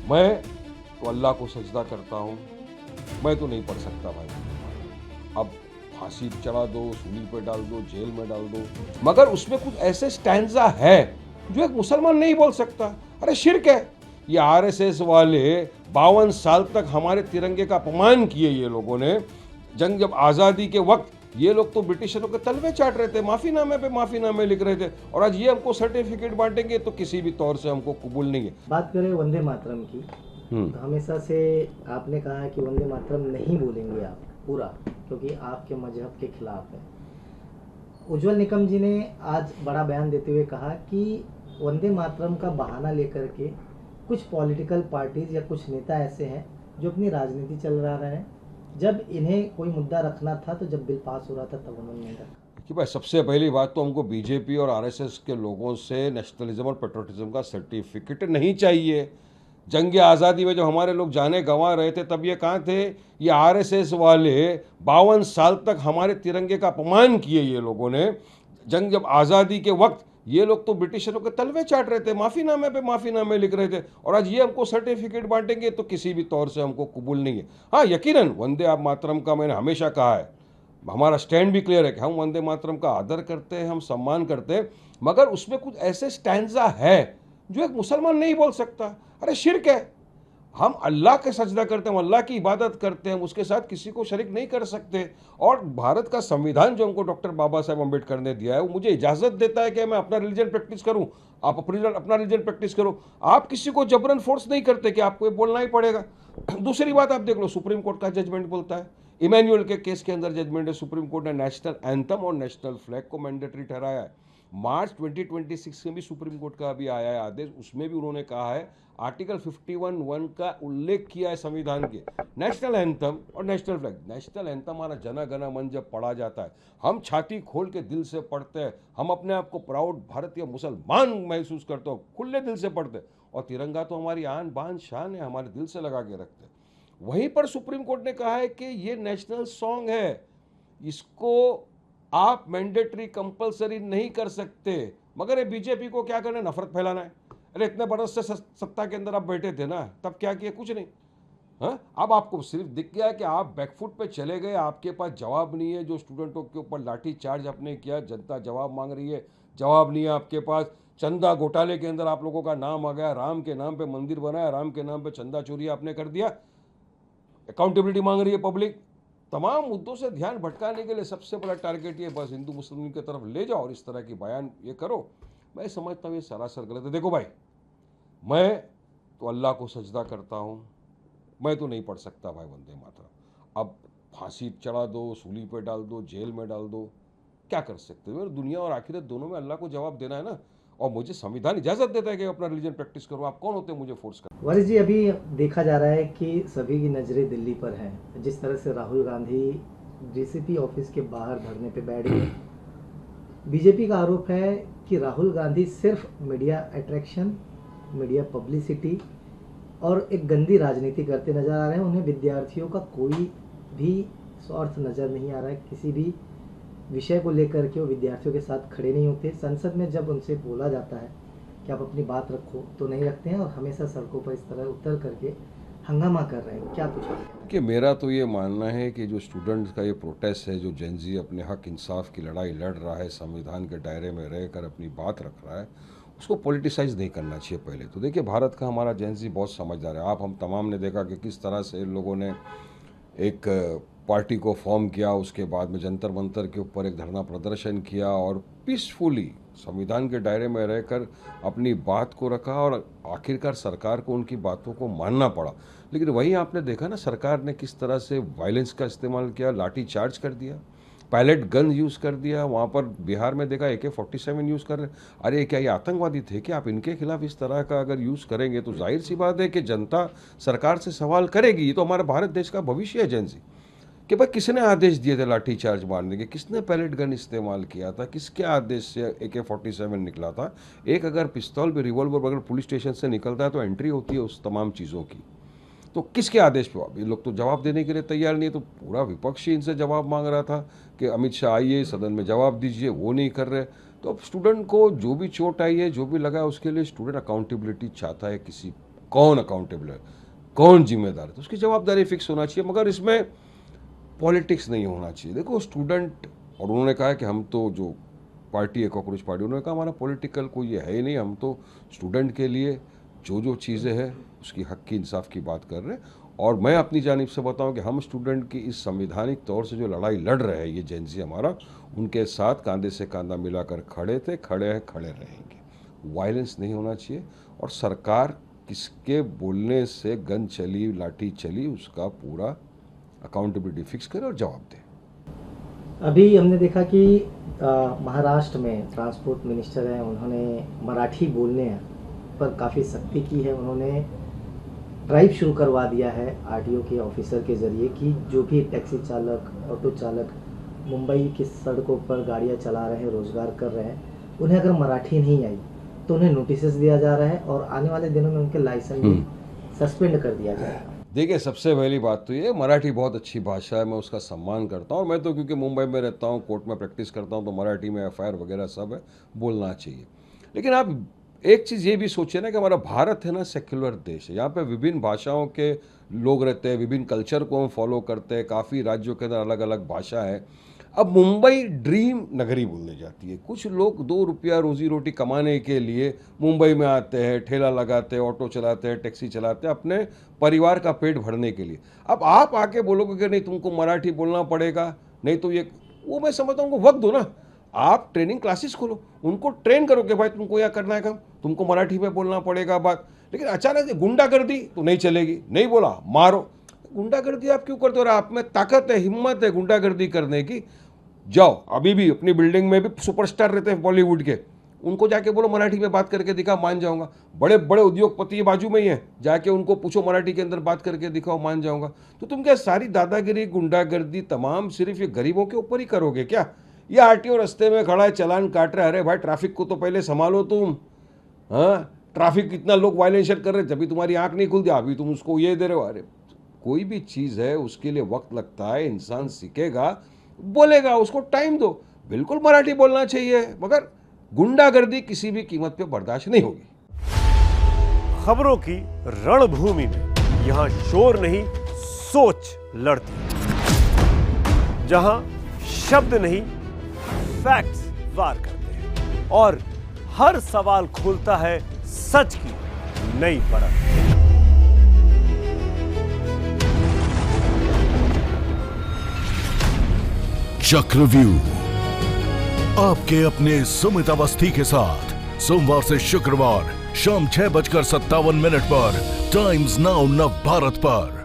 मैं तो अल्लाह को सजदा करता हूँ, मैं तो नहीं पढ़ सकता भाई। अब फांसी चढ़ा दो, सूली पे डाल दो, जेल में डाल दो, मगर उसमें कुछ ऐसे स्टैंजा है जो एक मुसलमान नहीं बोल सकता। अरे शिर्क है। ये आरएसएस वाले 52 साल तक हमारे तिरंगे का अपमान किए ये लोगों ने। जंग जब आज़ादी के वक्त ये लोग तो ब्रिटिशरों के तलवे चाट रहे थे, माफीनामे पे माफीनामे लिख रहे थे, और आज ये हमको सर्टिफिकेट बांटेंगे तो किसी भी तौर से हमको कबूल नहीं है। बात करें वंदे मातरम की, तो हमेशा से आपने कहा है कि वंदे मातरम नहीं बोलेंगे आप पूरा, क्योंकि आपके मजहब के खिलाफ है। उज्जवल निकम जी ने आज बड़ा बयान देते हुए कहा कि वंदे मातरम का बहाना लेकर के कुछ पॉलिटिकल पार्टीज या कुछ नेता ऐसे हैं जो अपनी राजनीति चल रहे हैं। जब इन्हें कोई मुद्दा रखना था तो जब बिल पास हो रहा था तब उन्होंने नहीं रखा। कि भाई सबसे पहली बात तो हमको बीजेपी और आरएसएस के लोगों से नेशनलिज्म और पेट्रोटिज्म का सर्टिफिकेट नहीं चाहिए। जंग आज़ादी में जब हमारे लोग जाने गंवा रहे थे तब ये कहाँ थे? ये आरएसएस वाले 52 साल तक हमारे तिरंगे का अपमान किए ये लोगों ने। जंग जब आज़ादी के वक्त ये लोग तो ब्रिटिशरों के तलवे चाट रहे थे, माफीनामे पे माफीनामे लिख रहे थे, और आज ये हमको सर्टिफिकेट बांटेंगे तो किसी भी तौर से हमको कबूल नहीं है। हाँ, यकीनन वंदे आप मातरम का मैंने हमेशा कहा है, हमारा स्टैंड भी क्लियर है कि हम वंदे मातरम का आदर करते हैं, हम सम्मान करते हैं, मगर उसमें कुछ ऐसे स्टैंजा है जो एक मुसलमान नहीं बोल सकता। अरे शिर्क है। हम अल्लाह के सजदा करते हैं, हम अल्लाह की इबादत करते हैं, उसके साथ किसी को शरीक नहीं कर सकते। और भारत का संविधान जो हमको डॉक्टर बाबा साहेब अम्बेडकर ने दिया है वो मुझे इजाज़त देता है कि मैं अपना रिलीजन प्रैक्टिस करूं, आप अपना रिलीजन प्रैक्टिस करो। आप किसी को जबरन फोर्स नहीं करते कि आपको ये बोलना ही पड़ेगा। दूसरी बात आप देख लो, सुप्रीम कोर्ट का जजमेंट बोलता है, इमैनुअल के केस के अंदर जजमेंट है, सुप्रीम कोर्ट ने नेशनल एंथम और नेशनल फ्लैग को मैंडेटरी ठहराया है। मार्च 2026 में भी सुप्रीम कोर्ट का अभी आया है आदेश, उसमें भी उन्होंने कहा है, आर्टिकल 51(1) का उल्लेख किया है संविधान के, नेशनल एंथम और नेशनल फ्लैग। नेशनल एंथम हमारा जन गण मन जब पढ़ा जाता है, हम छाती खोल के दिल से पढ़ते हैं, हम अपने आप को प्राउड भारतीय मुसलमान महसूस करते हो, खुले दिल से पढ़ते हैं, और तिरंगा तो हमारी आन बान शान है, हमारे दिल से लगा के रखते हैं। वहीं पर सुप्रीम कोर्ट ने कहा है कि ये नेशनल सॉन्ग है, इसको आप मैंडेटरी कंपलसरी नहीं कर सकते। मगर ये बीजेपी को क्या करना है? नफरत फैलाना है। अरे इतने बरस से सत्ता के अंदर आप बैठे थे ना, तब क्या किया? कुछ नहीं। हाँ, अब आपको सिर्फ दिख गया कि आप बैकफुट पे चले गए, आपके पास जवाब नहीं है। जो स्टूडेंटों के ऊपर लाठी चार्ज आपने किया, जनता जवाब मांग रही है, जवाब नहीं है आपके पास। चंदा घोटाले के अंदर आप लोगों का नाम आ गया, राम के नाम पे मंदिर बनाया, राम के नाम पे चंदा चोरी आपने कर दिया, अकाउंटेबिलिटी मांग रही है पब्लिक। तमाम मुद्दों से ध्यान भटकाने के लिए सबसे बड़ा टारगेट ये, बस हिंदू मुस्लिम की तरफ ले जाओ और इस तरह की बयान ये करो। मैं समझता हूँ ये सरासर गलत है। देखो भाई, मैं तो अल्लाह को सजदा करता हूँ, मैं तो नहीं पढ़ सकता भाई वंदे मातरम। अब फांसी चढ़ा दो, सूली पे डाल दो, जेल में डाल दो, क्या कर सकते हो? दुनिया और आखिरत दोनों में अल्लाह को जवाब देना है ना, और मुझे संविधान इजाज़त देता है कि अपना रिलीजन प्रैक्टिस करूँ। आप कौन होते हैं मुझे फोर्स कर? वारिस जी, अभी देखा जा रहा है कि सभी की नज़रें दिल्ली पर हैं। जिस तरह से राहुल गांधी डीसीपी ऑफिस के बाहर धरने पे बैठ गए, बीजेपी का आरोप है कि राहुल गांधी सिर्फ मीडिया अट्रैक्शन, मीडिया पब्लिसिटी और एक गंदी राजनीति करते नजर आ रहे हैं। उन्हें विद्यार्थियों का कोई भी स्वार्थ नज़र नहीं आ रहा है। किसी भी विषय को लेकर के वो विद्यार्थियों के साथ खड़े नहीं होते। संसद में जब उनसे बोला जाता है कि आप अपनी बात रखो तो नहीं रखते हैं, और हमेशा सड़कों पर इस तरह उतर करके हंगामा कर रहे हैं। क्या पूछा? कि मेरा तो ये मानना है कि जो स्टूडेंट्स का ये प्रोटेस्ट है, जो जेनजी अपने हक इंसाफ की लड़ाई लड़ रहा है, संविधान के दायरे में रहकर अपनी बात रख रहा है, उसको पॉलिटिसाइज नहीं करना चाहिए। पहले तो देखिए, भारत का हमारा जेनजी बहुत समझदार है। आप हम तमाम ने देखा कि किस तरह से इन लोगों ने एक पार्टी को फॉर्म किया, उसके बाद में जंतर मंतर के ऊपर एक धरना प्रदर्शन किया और पीसफुली संविधान के दायरे में रहकर अपनी बात को रखा, और आखिरकार सरकार को उनकी बातों को मानना पड़ा। लेकिन वहीं आपने देखा ना, सरकार ने किस तरह से वायलेंस का इस्तेमाल किया, लाठी चार्ज कर दिया, पैलेट गन यूज़ कर दिया। वहाँ पर बिहार में देखा AK-47 यूज़ कर रहे। अरे क्या ये आतंकवादी थे कि आप इनके खिलाफ इस तरह का अगर यूज़ करेंगे तो जाहिर सी बात है कि जनता सरकार से सवाल करेगी। ये तो हमारे भारत देश का भविष्य है एजेंसी, कि भाई किसने आदेश दिए थे लाठी चार्ज मारने के, किसने पैलेट गन इस्तेमाल किया था, किसके आदेश से AK-47 निकला था। एक अगर पिस्तौल भी, रिवॉल्वर अगर पुलिस स्टेशन से निकलता है तो एंट्री होती है उस तमाम चीज़ों की, तो किसके आदेश पे? ये लोग तो जवाब देने के लिए तैयार नहीं है। तो पूरा विपक्ष ही इनसे जवाब मांग रहा था कि अमित शाह आइए सदन में जवाब दीजिए, वो नहीं कर रहे। तो अब स्टूडेंट को जो भी चोट आई है, जो भी लगा है, उसके लिए स्टूडेंट अकाउंटेबिलिटी चाहता है किसी कौन अकाउंटेबल है, कौन जिम्मेदार है, तो उसकी जवाबदारी फिक्स होना चाहिए, मगर इसमें पॉलिटिक्स नहीं होना चाहिए। देखो स्टूडेंट, और उन्होंने कहा कि हम तो जो पार्टी है कॉकरोच पार्टी, उन्होंने कहा हमारा पॉलिटिकल कोई ये है ही नहीं, हम तो स्टूडेंट के लिए जो चीज़ें हैं उसकी हक की इंसाफ की बात कर रहे हैं। और मैं अपनी जानिब से बताऊं कि हम स्टूडेंट की इस संवैधानिक तौर से जो लड़ाई लड़ रहे हैं, ये जेनजी हमारा, उनके साथ कंधे से कंधा मिलाकर खड़े थे, खड़े हैं, खड़े रहेंगे। वायलेंस नहीं होना चाहिए, और सरकार किसके बोलने से गन चली, लाठी चली, उसका पूरा अकाउंटेबिलिटी फिक्स करे और जवाब दे। अभी हमने देखा कि महाराष्ट्र में ट्रांसपोर्ट मिनिस्टर हैं, उन्होंने मराठी बोलने पर काफ़ी सख्ती की है। उन्होंने ड्राइव शुरू करवा दिया है आरटीओ के ऑफिसर के ज़रिए कि जो भी टैक्सी चालक, ऑटो चालक मुंबई की सड़कों पर गाड़ियां चला रहे हैं, रोज़गार कर रहे हैं, उन्हें अगर मराठी नहीं आई तो उन्हें नोटिस दिया जा रहा है और आने वाले दिनों में उनके लाइसेंस भी सस्पेंड कर दिया जाएगा। देखिए, सबसे पहली बात तो ये, मराठी बहुत अच्छी भाषा है, मैं उसका सम्मान करता हूँ, और मैं तो क्योंकि मुंबई में रहता हूँ, कोर्ट में प्रैक्टिस करता हूँ, तो मराठी में एफआईआर वगैरह सब है, बोलना चाहिए। लेकिन आप एक चीज़ ये भी सोचिए ना कि हमारा भारत है ना सेक्युलर देश है, यहाँ पे विभिन्न भाषाओं के लोग रहते हैं, विभिन्न कल्चर को हम फॉलो करते हैं, काफ़ी राज्यों के अंदर अलग अलग भाषा है। अब मुंबई ड्रीम नगरी बोलने जाती है, कुछ लोग 2 रुपया रोजी रोटी कमाने के लिए मुंबई में आते हैं, ठेला लगाते हैं, ऑटो चलाते हैं, टैक्सी चलाते हैं, अपने परिवार का पेट भरने के लिए। अब आप आके बोलोगे कि नहीं तुमको मराठी बोलना पड़ेगा, नहीं तो ये, वो मैं समझता हूँ, वक्त दो ना, आप ट्रेनिंग क्लासेस खोलो, उनको ट्रेन करो कि भाई तुमको यह करना है काम, तुमको मराठी में बोलना पड़ेगा बात। लेकिन अचानक से गुंडागर्दी तो नहीं चलेगी, नहीं बोला मारो। गुंडागर्दी आप क्यों करते हो? आप में ताकत है, हिम्मत है गुंडागर्दी करने की, जाओ। अभी भी अपनी बिल्डिंग में भी सुपरस्टार रहते हैं बॉलीवुड के, उनको जाके बोलो मराठी में बात करके दिखा, मान जाऊंगा। बड़े बड़े उद्योगपति बाजू में ही हैं, जाके उनको पूछो मराठी के अंदर बात करके दिखाओ, मान जाऊंगा। तो तुम क्या सारी दादागिरी, गुंडागर्दी तमाम सिर्फ ये गरीबों के ऊपर ही करोगे क्या? ये आरटीओ रास्ते में खड़ा है, चालान काट रहा है, अरे भाई ट्रैफिक को तो पहले संभालो तुम। हाँ, ट्रैफिक कितना लोग वायलेशन कर रहे हैं, जब तुम्हारी आंख नहीं खुलती, अभी तुम उसको ये दे रहे हो। अरे कोई भी चीज़ है उसके लिए वक्त लगता है, इंसान सीखेगा, बोलेगा, उसको टाइम दो। बिल्कुल मराठी बोलना चाहिए, मगर गुंडागर्दी किसी भी कीमत पे बर्दाश्त नहीं होगी। खबरों की रणभूमि में यहां शोर नहीं, सोच लड़ती है। जहां शब्द नहीं, फैक्ट्स वार करते हैं, और हर सवाल खोलता है सच की नई परत। चक्रव्यूह, आपके अपने सुमित अवस्थी के साथ सोमवार से शुक्रवार शाम 6:57 पर टाइम्स नाउ नव भारत पर।